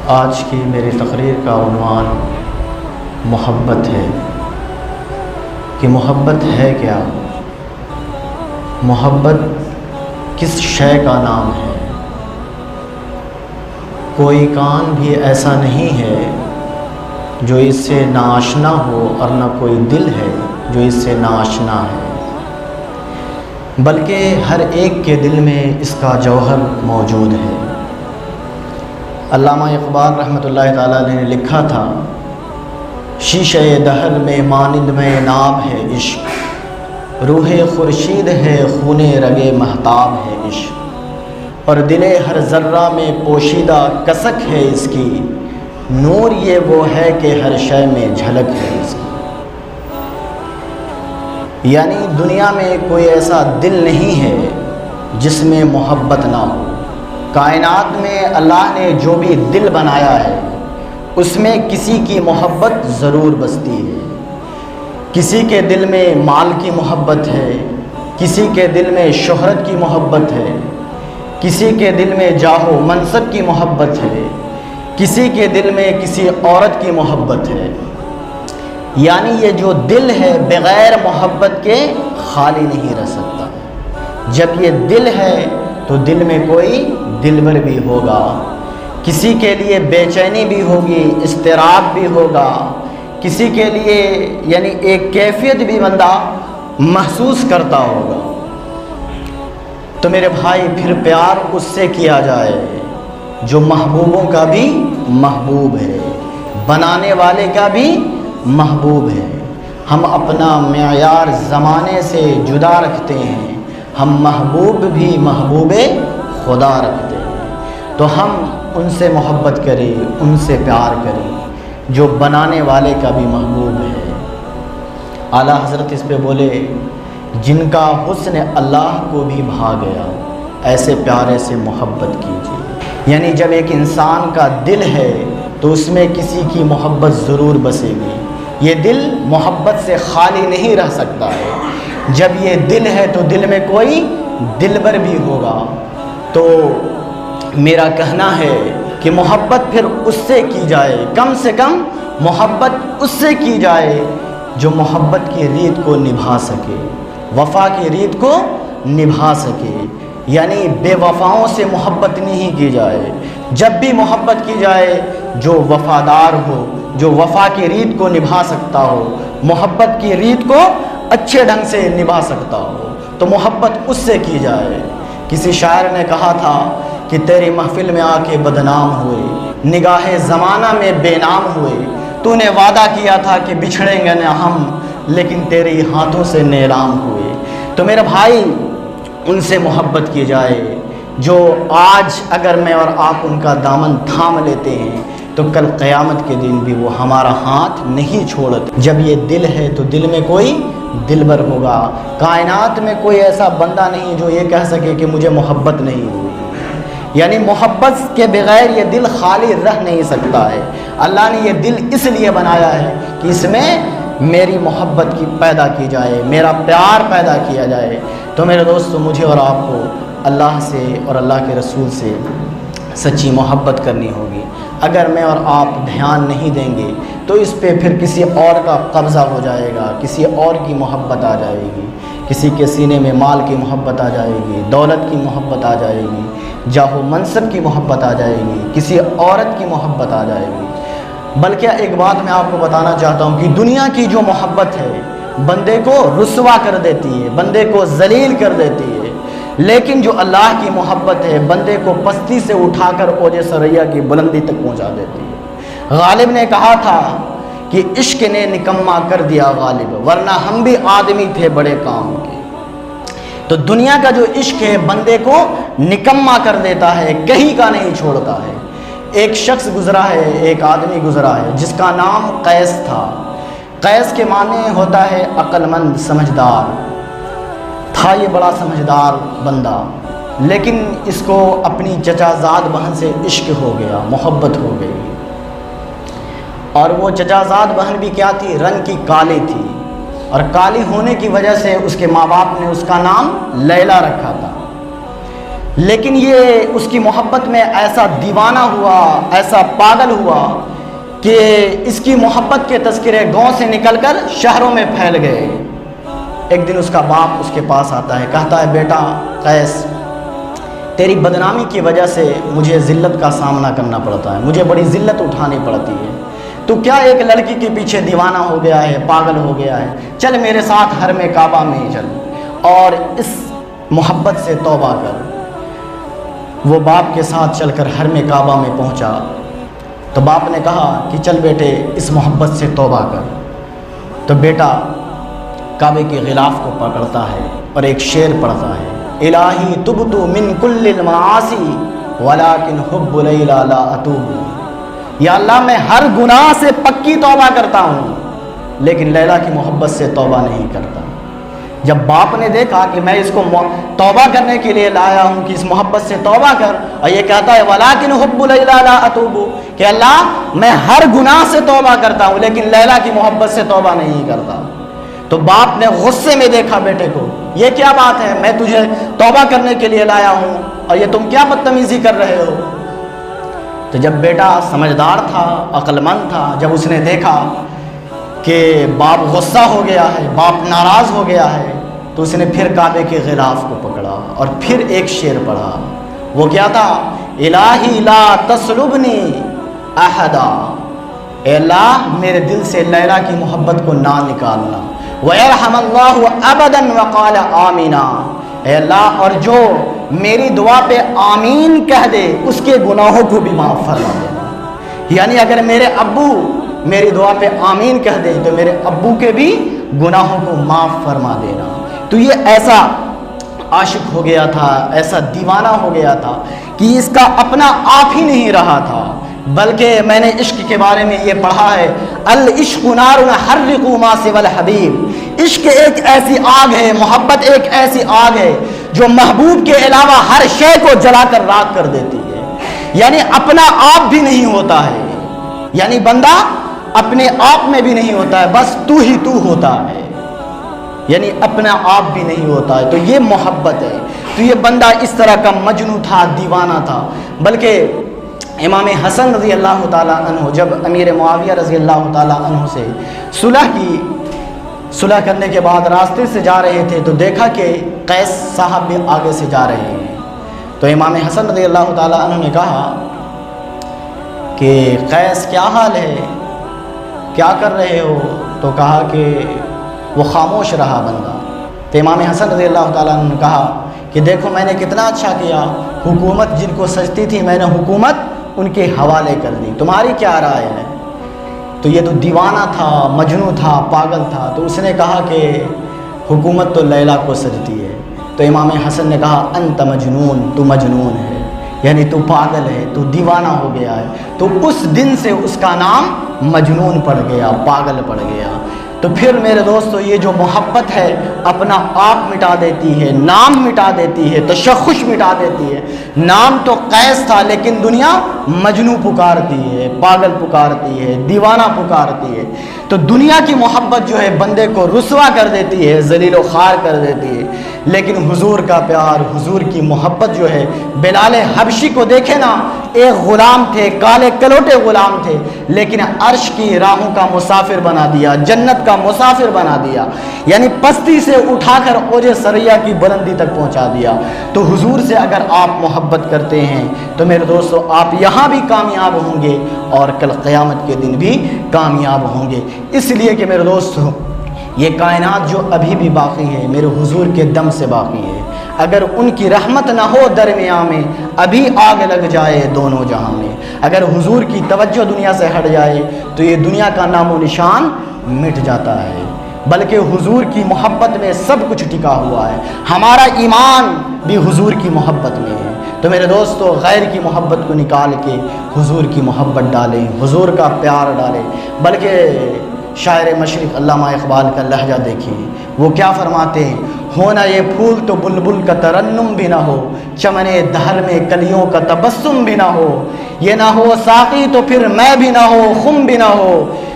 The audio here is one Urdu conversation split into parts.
آج کی میری تقریر کا عنوان محبت ہے کہ محبت ہے کیا، محبت کس شے کا نام ہے۔ کوئی کان بھی ایسا نہیں ہے جو اس سے ناآشنا ہو، اور نہ کوئی دل ہے جو اس سے ناآشنا ہے، بلکہ ہر ایک کے دل میں اس کا جوہر موجود ہے۔ علامہ اقبال رحمۃ اللہ تعالیٰ علیہ نے لکھا تھا، شیشہ دہر میں مانند میں ناب ہے عشق، روح خورشید ہے خون رگے مہتاب ہے عشق، اور دل ہر ذرہ میں پوشیدہ کسک ہے اس کی، نور یہ وہ ہے کہ ہر شے میں جھلک ہے اس کی۔ یعنی دنیا میں کوئی ایسا دل نہیں ہے جس میں محبت نہ ہو۔ کائنات میں اللہ نے جو بھی دل بنایا ہے اس میں کسی کی محبت ضرور بستی ہے۔ کسی کے دل میں مال کی محبت ہے، کسی کے دل میں شہرت کی محبت ہے، کسی کے دل میں جاہ و منصب کی محبت ہے، کسی کے دل میں کسی عورت کی محبت ہے۔ یعنی یہ جو دل ہے بغیر محبت کے خالی نہیں رہ سکتا۔ جب یہ دل ہے تو دل میں کوئی دلبر بھی ہوگا، کسی کے لیے بے چینی بھی ہوگی، اضطراب بھی ہوگا، کسی کے لیے یعنی ایک کیفیت بھی بندہ محسوس کرتا ہوگا۔ تو میرے بھائی پھر پیار اس سے کیا جائے جو محبوبوں کا بھی محبوب ہے، بنانے والے کا بھی محبوب ہے۔ ہم اپنا معیار زمانے سے جدا رکھتے ہیں، ہم محبوب بھی محبوب خدا رکھتے ہیں، تو ہم ان سے محبت کریں، ان سے پیار کریں جو بنانے والے کا بھی محبوب ہے۔ اعلیٰ حضرت اس پہ بولے، جن کا حسن اللہ کو بھی بھا گیا، ایسے پیارے سے محبت کیجیے۔ یعنی جب ایک انسان کا دل ہے تو اس میں کسی کی محبت ضرور بسے گی۔ یہ دل محبت سے خالی نہیں رہ سکتا ہے۔ جب یہ دل ہے تو دل میں کوئی دلبر بھی ہوگا۔ تو میرا کہنا ہے کہ محبت پھر اس سے کی جائے، کم سے کم محبت اس سے کی جائے جو محبت کی ریت کو نبھا سکے، وفا کی ریت کو نبھا سکے۔ یعنی بے وفاؤں سے محبت نہیں کی جائے، جب بھی محبت کی جائے جو وفادار ہو، جو وفا کی ریت کو نبھا سکتا ہو، محبت کی ریت کو اچھے ڈھنگ سے نبھا سکتا ہو، تو محبت اس سے کی جائے۔ کسی شاعر نے کہا تھا کہ تیری محفل میں آ کے بدنام ہوئے، نگاہ زمانہ میں بے نام ہوئے، تو نے وعدہ کیا تھا کہ بچھڑیں گے نہ ہم، لیکن تیرے ہاتھوں سے نیلام ہوئے۔ تو میرے بھائی ان سے محبت کی جائے جو آج اگر میں اور آپ ان کا دامن تھام لیتے ہیں تو کل قیامت کے دن بھی وہ ہمارا ہاتھ نہیں چھوڑتے۔ جب یہ دل ہے تو دل میں کوئی دلبر ہوگا۔ کائنات میں کوئی ایسا بندہ نہیں جو یہ کہہ سکے کہ مجھے محبت نہیں ہوئی۔ یعنی محبت کے بغیر یہ دل خالی رہ نہیں سکتا ہے۔ اللہ نے یہ دل اس لیے بنایا ہے کہ اس میں میری محبت کی پیدا کی جائے، میرا پیار پیدا کیا جائے۔ تو میرے دوستو، مجھے اور آپ کو اللہ سے اور اللہ کے رسول سے سچی محبت کرنی ہوگی۔ اگر میں اور آپ دھیان نہیں دیں گے تو اس پہ پھر کسی اور کا قبضہ ہو جائے گا، کسی اور کی محبت آ جائے گی، کسی کے سینے میں مال کی محبت آ جائے گی، دولت کی محبت آ جائے گی، جاہ و منصب کی محبت آ جائے گی، کسی عورت کی محبت آ جائے گی۔ بلکہ ایک بات میں آپ کو بتانا چاہتا ہوں کہ دنیا کی جو محبت ہے بندے کو رسوا کر دیتی ہے، بندے کو ذلیل کر دیتی ہے، لیکن جو اللہ کی محبت ہے بندے کو پستی سے اٹھا کر اوج ثریا کی بلندی تک پہنچا دیتی ہے۔ غالب نے کہا تھا کہ عشق نے نکما کر دیا غالب، ورنہ ہم بھی آدمی تھے بڑے کام کے۔ تو دنیا کا جو عشق ہے بندے کو نکما کر دیتا ہے، کہیں کا نہیں چھوڑتا ہے۔ ایک شخص گزرا ہے، ایک آدمی گزرا ہے جس کا نام قیس تھا۔ قیس کے معنی ہوتا ہے عقل مند، سمجھدار تھا۔ یہ بڑا سمجھدار بندہ، لیکن اس کو اپنی چچا زاد بہن سے عشق ہو گیا، محبت ہو گئی۔ اور وہ چچا زاد بہن بھی کیا تھی؟ رنگ کی کالی تھی، اور کالی ہونے کی وجہ سے اس کے ماں باپ نے اس کا نام لیلا رکھا تھا۔ لیکن یہ اس کی محبت میں ایسا دیوانہ ہوا، ایسا پاگل ہوا کہ اس کی محبت کے تذکرے گاؤں سے نکل کر شہروں میں پھیل گئے۔ ایک دن اس کا باپ اس کے پاس آتا ہے، کہتا ہے بیٹا قیس، تیری بدنامی کی وجہ سے مجھے ذلت کا سامنا کرنا پڑتا ہے، مجھے بڑی ذلت اٹھانی پڑتی ہے۔ تو کیا ایک لڑکی کے پیچھے دیوانہ ہو گیا ہے، پاگل ہو گیا ہے؟ چل میرے ساتھ حرم کعبہ میں چل اور اس محبت سے توبہ کر۔ وہ باپ کے ساتھ چل کر حرم کعبہ میں پہنچا تو باپ نے کہا کہ چل بیٹے اس محبت سے توبہ کر۔ تو بیٹا کعبے کے غلاف کو پکڑتا ہے اور ایک شعر پڑھتا ہے، الہی تبت من کل المعاصی ولکن حب لیلی لا اتوب، یا اللہ میں ہر گناہ سے پکی توبہ کرتا ہوں لیکن لیلا کی محبت سے توبہ نہیں کرتا۔ جب باپ نے دیکھا کہ میں اس کو توبہ کرنے کے لیے لایا ہوں کہ اس محبت سے توبہ کر، اور یہ کہتا ہے ولیکن حب لیلی لا اتوب، کہ اللہ میں ہر گناہ سے توبہ کرتا ہوں لیکن لیلا کی محبت سے توبہ نہیں کرتا، تو باپ نے غصے میں دیکھا بیٹے کو، یہ کیا بات ہے، میں تجھے توبہ کرنے کے لیے لایا ہوں اور یہ تم کیا بدتمیزی کر رہے ہو؟ تو جب بیٹا سمجھدار تھا، عقل مند تھا، جب اس نے دیکھا کہ باپ غصہ ہو گیا ہے، باپ ناراض ہو گیا ہے، تو اس نے پھر کعبے کے غلاف کو پکڑا اور پھر ایک شعر پڑھا۔ وہ کیا تھا؟ الہی لا تسلبنی احدا، اے اللہ میرے دل سے لیلا کی محبت کو نہ نکالنا، وَيَرْحَمَ اللَّهُ أَبَدًا وَقَالَ آمِنًا، اے اللہ اور جو میری دعا پہ آمین کہہ دے اس کے گناہوں کو بھی معاف فرما دینا۔ یعنی اگر میرے ابو میری دعا پہ آمین کہہ دے تو میرے ابو کے بھی گناہوں کو معاف فرما دینا۔ تو یہ ایسا عاشق ہو گیا تھا، ایسا دیوانہ ہو گیا تھا کہ اس کا اپنا آپ ہی نہیں رہا تھا، بلکہ میں نے عشق کے بارے میں یہ پڑھا ہے، العشق نار حرق ما سوى الحبیب، عشق ایک ایسی آگ ہے، محبت ایک ایسی آگ ہے جو محبوب کے علاوہ ہر شے کو جلا کر راکھ کر دیتی ہے۔ یعنی اپنا آپ بھی نہیں ہوتا ہے، یعنی بندہ اپنے آپ میں بھی نہیں ہوتا ہے، بس تو ہی تو ہوتا ہے، یعنی اپنا آپ بھی نہیں ہوتا ہے۔ تو یہ محبت ہے۔ تو یہ بندہ اس طرح کا مجنون تھا، دیوانہ تھا۔ بلکہ امام حسن رضی اللہ تعالیٰ عنہ جب امیر معاویہ رضی اللہ تعالیٰ عنہ سے صلح کرنے کے بعد راستے سے جا رہے تھے تو دیکھا کہ قیس صاحب بھی آگے سے جا رہے ہیں، تو امام حسن رضی اللہ تعالیٰ عنہ نے کہا کہ قیس کیا حال ہے، کیا کر رہے ہو؟ تو کہا کہ وہ خاموش رہا بندہ۔ تو امام حسن رضی اللہ تعالیٰ عنہ نے کہا کہ دیکھو میں نے کتنا اچھا کیا، حکومت جن کو سجتی تھی میں نے حکومت ان کے حوالے کر دی، تمہاری کیا رائے ہے؟ تو یہ تو دیوانہ تھا، مجنون تھا، پاگل تھا، تو اس نے کہا کہ حکومت تو لیلا کو سجتی ہے۔ تو امام حسن نے کہا انت مجنون، تو مجنون ہے، یعنی تو پاگل ہے، تو دیوانہ ہو گیا ہے۔ تو اس دن سے اس کا نام مجنون پڑ گیا، پاگل پڑ گیا۔ تو پھر میرے دوستو یہ جو محبت ہے اپنا آپ مٹا دیتی ہے، نام مٹا دیتی ہے، تشخص مٹا دیتی ہے۔ نام تو قیس تھا لیکن دنیا مجنون پکارتی ہے، پاگل پکارتی ہے، دیوانہ پکارتی ہے۔ تو دنیا کی محبت جو ہے بندے کو رسوا کر دیتی ہے، ذلیل و خوار کر دیتی ہے، لیکن حضور کا پیار، حضور کی محبت جو ہے، بلال حبشی کو دیکھے نا، ایک غلام تھے، کالے کلوٹے غلام تھے، لیکن عرش کی راہوں کا مسافر بنا دیا، جنت کا مسافر بنا دیا، یعنی پستی سے اٹھا کر اوج ثریا کی بلندی تک پہنچا دیا۔ تو حضور سے اگر آپ محبت کرتے ہیں تو میرے دوستو آپ یہاں بھی کامیاب ہوں گے اور کل قیامت کے دن بھی کامیاب ہوں گے۔ اس لیے کہ میرے دوستو یہ کائنات جو ابھی بھی باقی ہے میرے حضور کے دم سے باقی ہے، اگر ان کی رحمت نہ ہو درمیان میں ابھی آگ لگ جائے دونوں جہاں میں، اگر حضور کی توجہ دنیا سے ہٹ جائے تو یہ دنیا کا نام و نشان مٹ جاتا ہے، بلکہ حضور کی محبت میں سب کچھ ٹکا ہوا ہے۔ ہمارا ایمان بھی حضور کی محبت میں ہے۔ تو میرے دوستو غیر کی محبت کو نکال کے حضور کی محبت ڈالیں، حضور کا پیار ڈالیں۔ بلکہ شاعر مشرق علامہ اقبال کا لہجہ دیکھیں، وہ کیا فرماتے ہیں، ہونا یہ پھول تو بلبل کا ترنم بھی نہ ہو، چمنے دہر میں کلیوں کا تبسم بھی نہ ہو، یہ نہ ہو ساقی تو پھر میں بھی نہ ہو، خم بھی نہ ہو،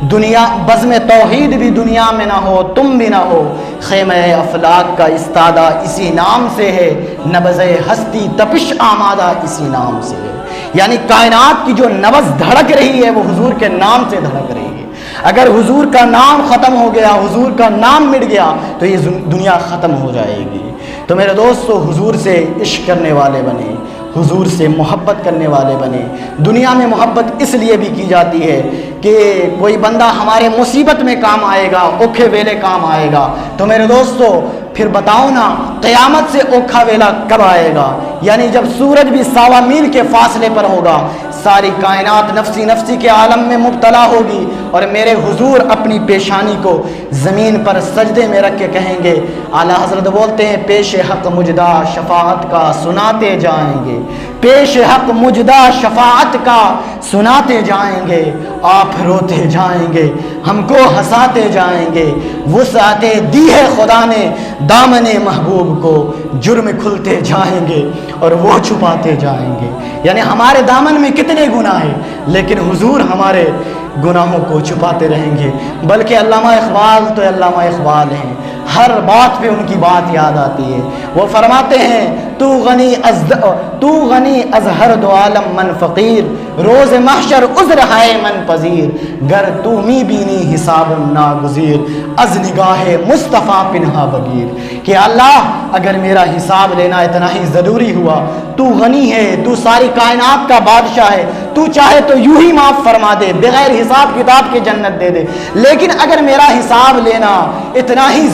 دنیا بزم توحید بھی دنیا میں نہ ہو، تم بھی نہ ہو، خیمہ افلاک کا استادہ اسی نام سے ہے، نبض ہستی تپش آمادہ اسی نام سے ہے۔ یعنی کائنات کی جو نبض دھڑک رہی ہے وہ حضور کے نام سے دھڑک رہی ہے۔ اگر حضور کا نام ختم ہو گیا، حضور کا نام مٹ گیا تو یہ دنیا ختم ہو جائے گی۔ تو میرے دوستو، حضور سے عشق کرنے والے بنے، حضور سے محبت کرنے والے بنے۔ دنیا میں محبت اس لیے بھی کی جاتی ہے کہ کوئی بندہ ہمارے مصیبت میں کام آئے گا، اوکھے ویلے کام آئے گا۔ تو میرے دوستو پھر بتاؤ نا، قیامت سے اوکھا ویلا کب آئے گا؟ یعنی جب سورج بھی 1.25 میل کے فاصلے پر ہوگا، ساری کائنات نفسی نفسی کے عالم میں مبتلا ہوگی، اور میرے حضور اپنی پیشانی کو زمین پر سجدے میں رکھ کے کہیں گے، اعلیٰ حضرت بولتے ہیں، پیش حق مجدہ شفاعت کا سناتے جائیں گے، پیش حق مجدہ شفاعت کا سناتے جائیں گے، آپ روتے جائیں گے، ہم کو ہنساتے جائیں گے، وسعت دی ہے خدا نے دامن محبوب کو، جرم کھلتے جائیں گے اور وہ چھپاتے جائیں گے۔ یعنی ہمارے دامن میں کتنے گناہ ہیں، لیکن حضور ہمارے گناہوں کو چھپاتے رہیں گے۔ بلکہ علامہ اقبال تو علامہ اقبال ہیں، ہر بات پہ ان کی بات یاد آتی ہے۔ وہ فرماتے ہیں، تو غنی از ہر دو عالم من فقیر، روز محشر عذر ہے من پذیر، گر تو می بینی حساب ناگزیر، از نگاہ مصطفیٰ پنہا بگیر۔ کہ اللہ اگر میرا حساب لینا اتنا ہی ضروری ہوا، تو غنی ہے، تو ساری کائنات کا بادشاہ ہے، تو چاہے تو یوں ہی معاف فرما دے، بغیر حساب کتاب کے جنت دے دے، لیکن اگر میرا حساب لینا اتنا ہی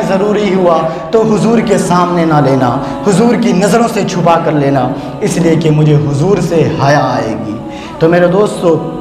ضروری ہوا تو حضور کے سامنے نہ لینا، حضور کی نظروں سے چھپا کر لینا، اس لیے کہ مجھے حضور سے حیا آئے گی۔ تو میرے دوستو،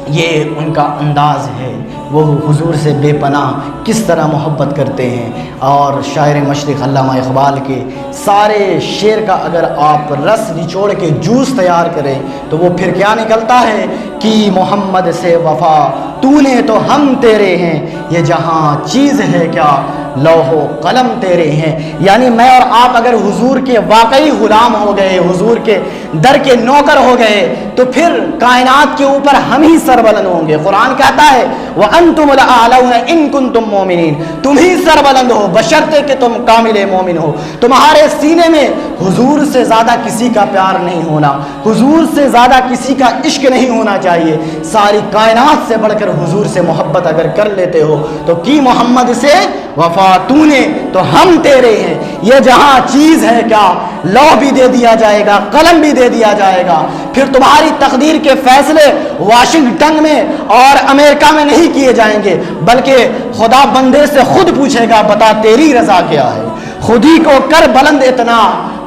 یہ ان کا انداز ہے، وہ حضور سے بے پناہ کس طرح محبت کرتے ہیں۔ اور شاعر مشرق علامہ اقبال کے سارے شعر کا اگر آپ رس نچوڑ کے جوس تیار کریں تو وہ پھر کیا نکلتا ہے کہ محمد سے وفا تو نے تو ہم تیرے ہیں، یہ جہاں چیز ہے کیا لوح و قلم تیرے ہیں۔ یعنی میں اور آپ اگر حضور کے واقعی غلام ہو گئے، حضور کے در کے نوکر ہو گئے، تو پھر کائنات کے اوپر ہم ہی سربلند ہوں گے۔ قرآن کہتا ہے وَأَنْتُمُ الْأَعْلَوْنَ إِن كُنتُم مُؤْمِنِينَ، تم ہی سربلند ہو بشرطے کہ تم کامل مومن ہو۔ تمہارے سینے میں حضور سے زیادہ کسی کا پیار نہیں ہونا، حضور سے زیادہ کسی کا عشق نہیں ہونا چاہیے۔ ساری کائنات سے بڑھ کر حضور سے محبت اگر کر لیتے ہو تو کی محمد سے وفا تو نے تو ہم تیرے ہیں، یہ جہاں چیز ہے کیا لوح بھی دے دیا جائے گا، قلم بھی دے دیا جائے گا۔ پھر تمہاری تقدیر کے فیصلے واشنگٹن میں اور امریکہ میں نہیں کیے جائیں گے، بلکہ خدا بندے سے خود پوچھے گا، بتا تیری رضا کیا ہے۔ خود ہی کو کر بلند اتنا،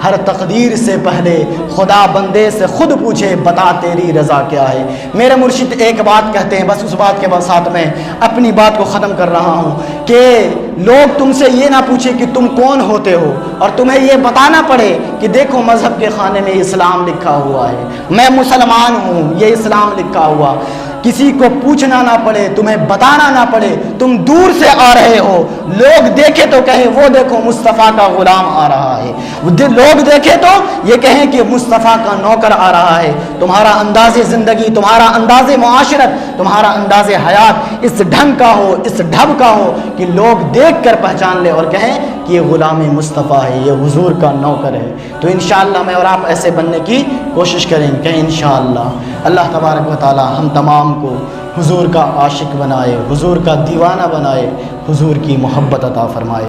ہر تقدیر سے پہلے خدا بندے سے خود پوچھے، بتا تیری رضا کیا ہے۔ میرے مرشد ایک بات کہتے ہیں، بس اس بات کے ساتھ میں اپنی بات کو ختم کر رہا ہوں، کہ لوگ تم سے یہ نہ پوچھے کہ تم کون ہوتے ہو، اور تمہیں یہ بتانا پڑے کہ دیکھو مذہب کے خانے میں اسلام لکھا ہوا ہے، میں مسلمان ہوں، یہ اسلام لکھا ہوا۔ کسی کو پوچھنا نہ پڑے، تمہیں بتانا نہ پڑے، تم دور سے آ رہے ہو، لوگ دیکھے تو کہیں وہ دیکھو مصطفیٰ کا غلام آ رہا ہے، لوگ دیکھے تو یہ کہیں کہ مصطفیٰ کا نوکر آ رہا ہے۔ تمہارا انداز زندگی، تمہارا انداز معاشرت، تمہارا انداز حیات اس ڈھنگ کا ہو، اس ڈھب کا ہو کہ لوگ دیکھ کر پہچان لے اور کہیں کہ یہ غلام مصطفیٰ ہے، یہ حضور کا نوکر ہے۔ تو انشاءاللہ میں اور آپ ایسے بننے کی کوشش کریں کہ انشاءاللہ اللہ تبارک و تعالی ہم تمام کو حضور کا عاشق بنائے، حضور کا دیوانہ بنائے، حضور کی محبت عطا فرمائے۔